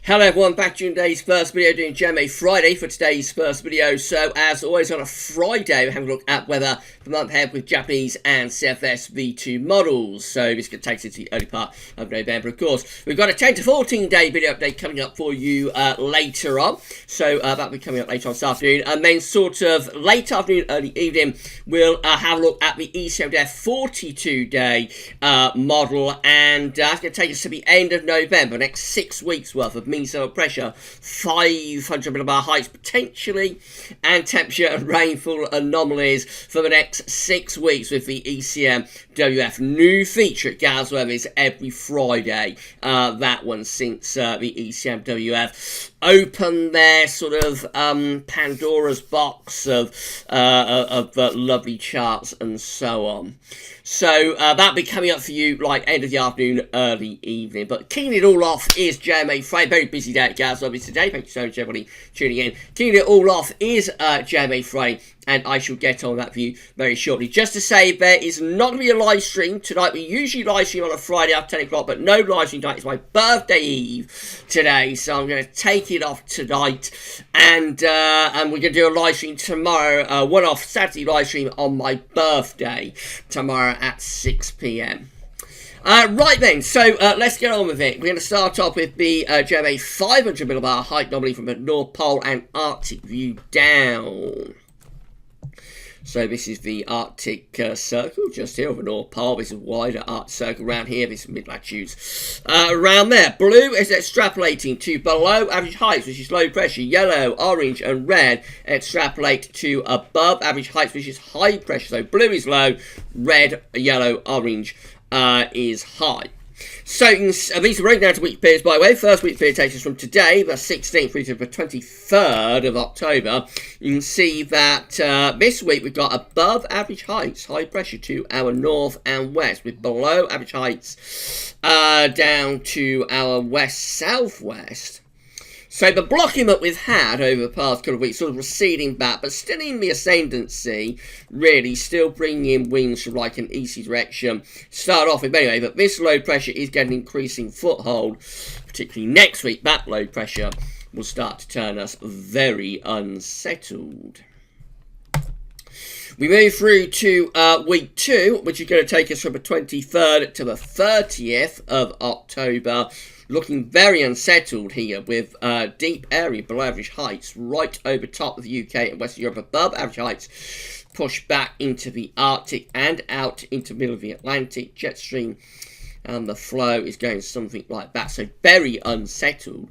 Hello everyone, back to today's first video doing JMA Friday for today's first video. So as always on a Friday, we're having a look at weather for the month ahead with Japanese and CFS V2 models. So this could take us into the early part of November, of course. We've got a 10 to 14 day video update coming up for you later on. So that'll be coming up later on this afternoon. And then sort of late afternoon, early evening, we'll have a look at the ECMWF 42 day model. And that's going to take us to the end of November, next 6 weeks worth of mean solar pressure, 500 millibar heights potentially, and temperature and rainfall anomalies for the next 6 weeks with the ECMWF. New feature at GavsWeatherVids every Friday. That one since the ECMWF opened their sort of Pandora's box of lovely charts and so on. So that'll be coming up for you like end of the afternoon, early evening. But kicking it all off is JMA Friday. Very busy day at GavsWeatherVids today. Thank you so much everybody tuning in. Kicking it all off is JMA Friday, and I shall get on that for you very shortly. Just to say, there is not going to be a live stream tonight. We usually live stream on a Friday after 10 o'clock, but no live stream tonight. It's my birthday eve today, so I'm going to take it off tonight, and we're going to do a live stream tomorrow, one-off Saturday live stream on my birthday tomorrow at 6 p.m. Right then, so let's get on with it. We're going to start off with the JMA 500 millibar height anomaly from the North Pole and Arctic view down. So this is the Arctic circle just here of the North Pole. This is a wider Arctic circle around here. This is mid-latitudes around there. Blue is extrapolating to below average heights, which is low pressure. Yellow, orange and red extrapolate to above average heights, which is high pressure. So blue is low, red, yellow, orange is high. So these are broken down to week periods, by the way. First week period takes us from today, the 16th through to the 23rd of October. You can see that this week we've got above average heights, high pressure to our north and west, with below average heights down to our west-southwest. So the blocking that we've had over the past couple of weeks, sort of receding back, but still in the ascendancy, really still bringing in winds from like an easy direction. Start off with anyway, but this low pressure is getting increasing foothold, particularly next week. That low pressure will start to turn us very unsettled. We move through to week 2, which is going to take us from the 23rd to the 30th of October. Looking very unsettled here with deep area below average heights right over top of the UK and Western Europe. Above average heights push back into the Arctic and out into the middle of the Atlantic. Jet stream and the flow is going something like that. So very unsettled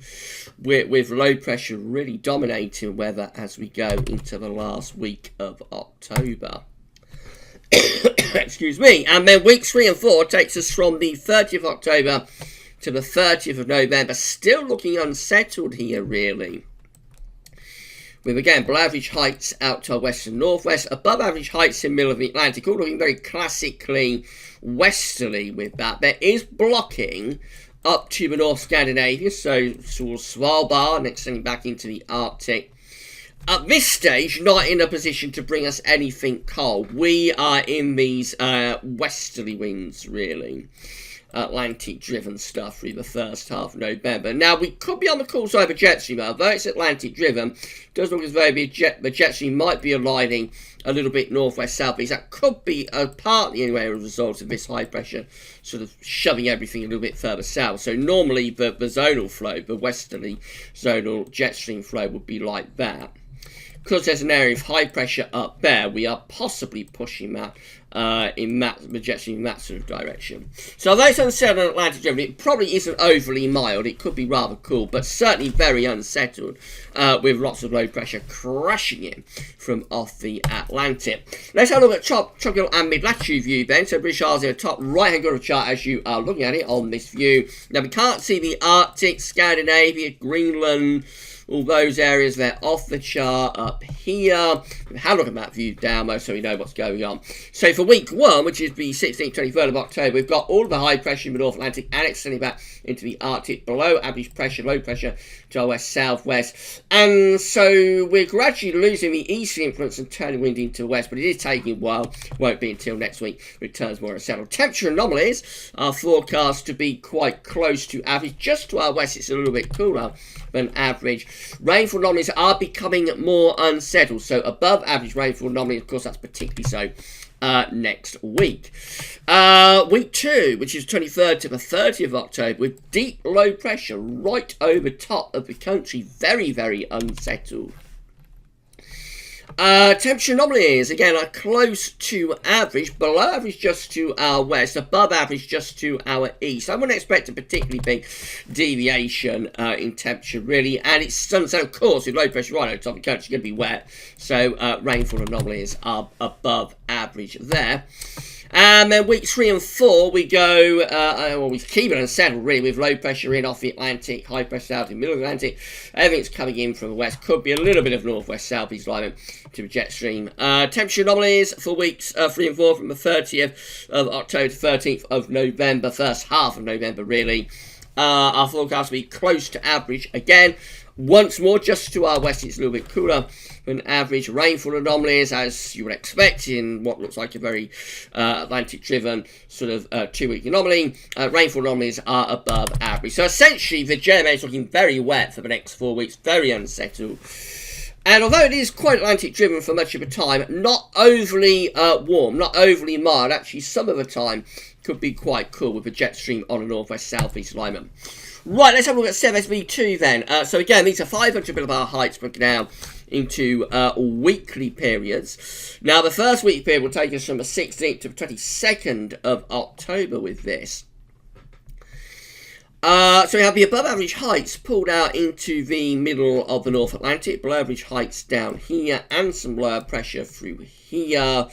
with low pressure really dominating weather as we go into the last week of October. Excuse me. And then weeks 3 and 4 takes us from the 30th of October to the 30th of November, still looking unsettled here, really. With, again, below average heights out to our west and northwest, above average heights in the middle of the Atlantic, all looking very classically westerly with that. There is blocking up to the North Scandinavia, so towards Svalbard and extending back into the Arctic. At this stage, not in a position to bring us anything cold. We are in these westerly winds, really. Atlantic-driven stuff through the first half of November. Now, we could be on the cool side of a jet stream, although it's Atlantic-driven. It does look as though the jet stream might be aligning a little bit northwest-southeast. That could be partly, anyway, a result of this high pressure sort of shoving everything a little bit further south. So normally the zonal flow, the westerly zonal jet stream flow would be like that. Because there's an area of high pressure up there, we are possibly pushing that the jet stream in that sort of direction. So although it's unsettled on Atlantic driven, it probably isn't overly mild. It could be rather cool, but certainly very unsettled with lots of low pressure crashing in from off the Atlantic. Let's have a look at tropical and mid-latitude view then. So British Isles in the top right-hand corner of the chart as you are looking at it on this view. Now we can't see the Arctic, Scandinavia, Greenland, all those areas, they're off the chart up here. We've had a look at map view download so we know what's going on. So for week 1, which is the 16th, 23rd of October, we've got all of the high pressure in the North Atlantic and extending back into the Arctic, below average pressure, low pressure to our west-southwest. And so we're gradually losing the easterly influence and turning wind into the west, but it is taking a while. Won't be until next week. Returns more unsettled. Temperature anomalies are forecast to be quite close to average. Just to our west, it's a little bit cooler than average. Rainfall anomalies are becoming more unsettled. So above average rainfall anomalies, of course, that's particularly so next week. Week 2, which is 23rd to the 30th of October, with deep low pressure right over top of the country. Very, very unsettled. Temperature anomalies, again, are close to average, below average just to our west, above average just to our east. I wouldn't expect a particularly big deviation in temperature, really. And it's so of course, with low pressure right over top of the country, it's going to be wet. So rainfall anomalies are above average there. And then weeks 3 and 4, we go, well, we keep it unsettled, really, with low pressure in off the Atlantic, high pressure out in the middle of the Atlantic. Everything's coming in from the west. Could be a little bit of northwest-southeast alignment to the jet stream. Temperature anomalies for weeks 3 and 4 from the 30th of October to 13th of November, first half of November, really, are forecast to be close to average again. Once more, just to our west, it's a little bit cooler than average. Rainfall anomalies, as you would expect in what looks like a very Atlantic-driven sort of 2-week anomaly. Rainfall anomalies are above average. So essentially, the JMA is looking very wet for the next 4 weeks, very unsettled. And although it is quite Atlantic-driven for much of the time, not overly warm, not overly mild. Actually, some of the time could be quite cool with a jet stream on a northwest-southeast alignment. Right, let's have a look at CFSV2 then. So again, these are 500 millibar heights broken down into weekly periods. Now, the first week period will take us from the 16th to the 22nd of October with this. So we have the above average heights pulled out into the middle of the North Atlantic, below average heights down here, and some lower pressure through here.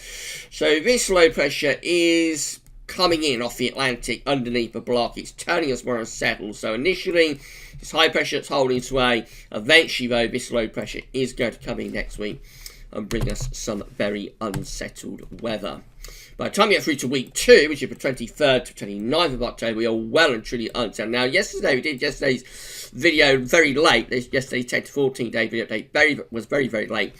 So this low pressure is coming in off the Atlantic underneath the block. It's turning us more unsettled. So initially, this high pressure that's holding sway. Eventually, though, this low pressure is going to come in next week and bring us some very unsettled weather. By the time we get through to week 2, which is the 23rd to 29th of October, we are well and truly unsettled. Now, yesterday, we did yesterday's video very late. Yesterday's 10 to 14 day video update was very, very late.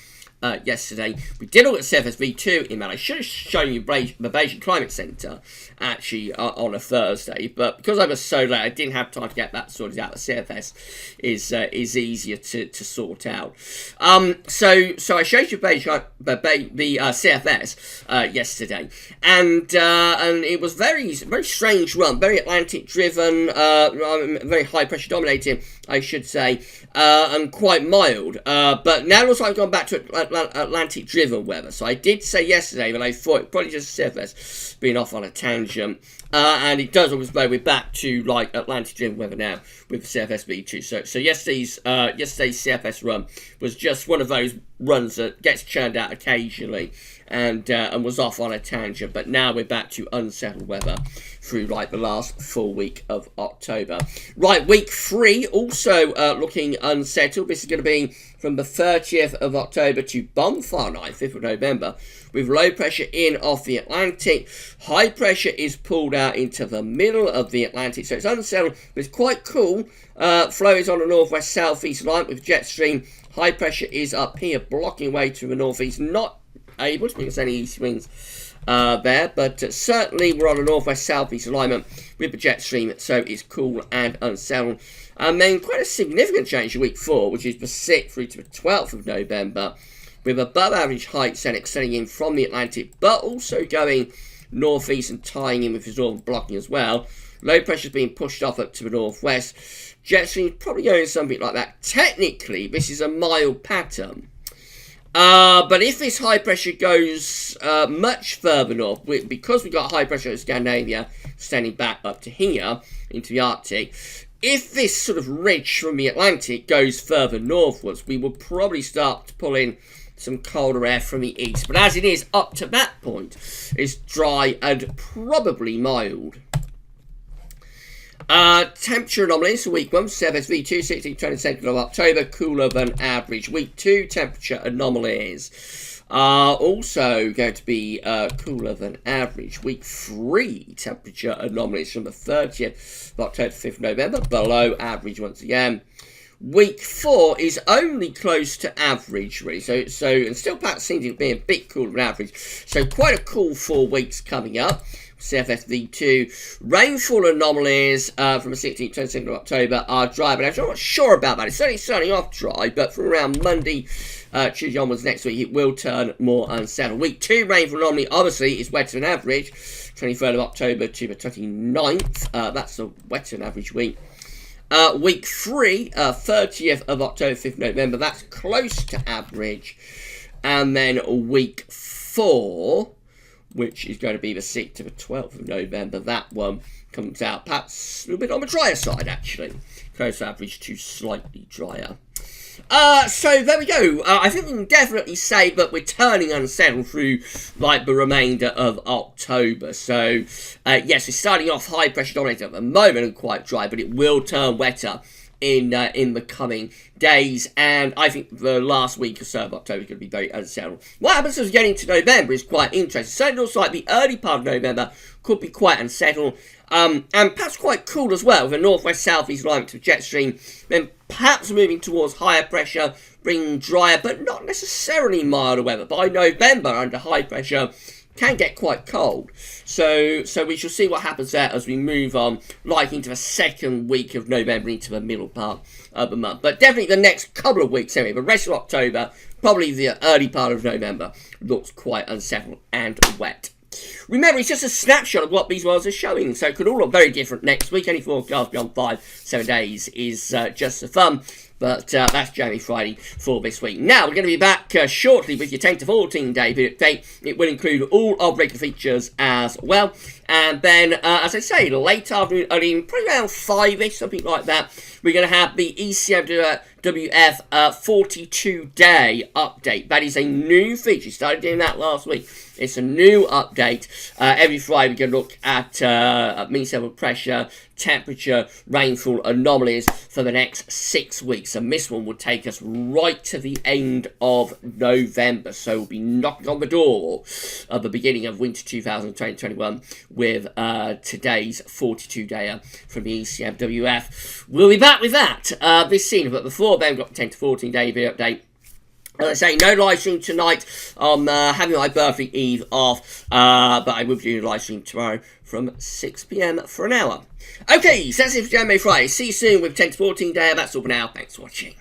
Yesterday. We did look at CFSV2 in that. I should have shown you the Beijing Climate Centre actually on a Thursday, but because I was so late, I didn't have time to get that sorted out. The CFS is easier to sort out. So I showed you the CFS yesterday, and it was very strange run, very Atlantic driven, very high pressure dominating, I should say, and quite mild. But now it looks like I've gone back to Atlantic driven weather. So I did say yesterday that I thought it probably just CFS being off on a tangent, and it does look as though we're back to like Atlantic driven weather now with the CFSV2. So yesterday's CFS run was just one of those runs that gets churned out occasionally and was off on a tangent, but now we're back to unsettled weather through like the last full week of October. Right, week 3 also looking unsettled. This is going to be from the 30th of October to bonfire night, 5th of November, with low pressure in off the Atlantic. High pressure is pulled out into the middle of the Atlantic, so it's unsettled, but it's quite cool. Flow is on a northwest-southeast line with jet stream. High pressure is up here, blocking way to the northeast, not able to bring us any east winds there, but certainly we're on a northwest-southeast alignment with the jet stream, so it's cool and unsettled. And then quite a significant change in week 4, which is the 6th through to the 12th of November, with above average heights and extending in from the Atlantic, but also going northeast and tying in with his northern blocking as well. Low pressure is being pushed off up to the northwest. Jet stream is probably going something like that. Technically, this is a mild pattern. But if this high pressure goes much further north, because we've got high pressure in Scandinavia standing back up to here into the Arctic, if this sort of ridge from the Atlantic goes further northwards, we will probably start to pull in some colder air from the east. But as it is, up to that point, it's dry and probably mild. Temperature anomalies for week 1, CFS V2, 16th, 22nd of October, cooler than average. Week 2, temperature anomalies are also going to be cooler than average. Week 3, temperature anomalies from the 30th of October to 5th of November, below average once again. Week 4 is only close to average, really. So and still perhaps seems to be a bit cooler than average. So quite a cool 4 weeks coming up. CFS V2. Rainfall anomalies from the 16th to 22nd of October are dry, but I'm not sure about that. It's certainly starting off dry, but from around Monday, Tuesday onwards next week, it will turn more unsettled. Week 2 rainfall anomaly, obviously, is wetter than average. 23rd of October to the 29th. That's a wetter than average week. Week 3, 30th of October, 5th of November, that's close to average. And then week 4, which is going to be the 6th to the 12th of November, that one comes out perhaps a little bit on the drier side, actually. Close to average to slightly drier. So there we go. I think we can definitely say that we're turning unsettled through like the remainder of October. So yes, we're starting off high pressure dominated at the moment and quite dry, but it will turn wetter in the coming days, and I think the last week or so of October is going to be very unsettled. What happens as we get into November is quite interesting. So it looks like the early part of November could be quite unsettled, and perhaps quite cool as well, with a northwest-southeast line to jet stream, then perhaps moving towards higher pressure, bringing drier, but not necessarily milder weather. By November, under high pressure, can get quite cold. So we shall see what happens there as we move on, like into the second week of November, into the middle part of the month. But definitely the next couple of weeks, anyway, the rest of October, probably the early part of November, looks quite unsettled and wet. Remember, it's just a snapshot of what these models are showing, so it could all look very different next week. Any forecast beyond 5-7 days is just for fun. But that's JMA Friday for this week. Now, we're going to be back shortly with your 10 to 14 day video update. It will include all of regular features as well. And then, as I say, late afternoon, early, probably around 5ish, something like that, we're going to have the GWV 42-day update. That is a new feature. Started doing that last week. It's a new update. Every Friday, we're going to look at mean sea level pressure, temperature, rainfall anomalies for the next 6 weeks. And this one will take us right to the end of November. So we'll be knocking on the door of the beginning of winter 2020-21 with today's 42-dayer from the GWV. We'll be back with that this scene. But before then, we've got the 10 to 14 day video update. As I say, no live stream tonight. I'm having my birthday eve off, but I will be doing a live stream tomorrow from 6 PM for an hour. Okay, so that's it for JMA Friday. See you soon with 10 to 14 day. That's all for now. Thanks for watching.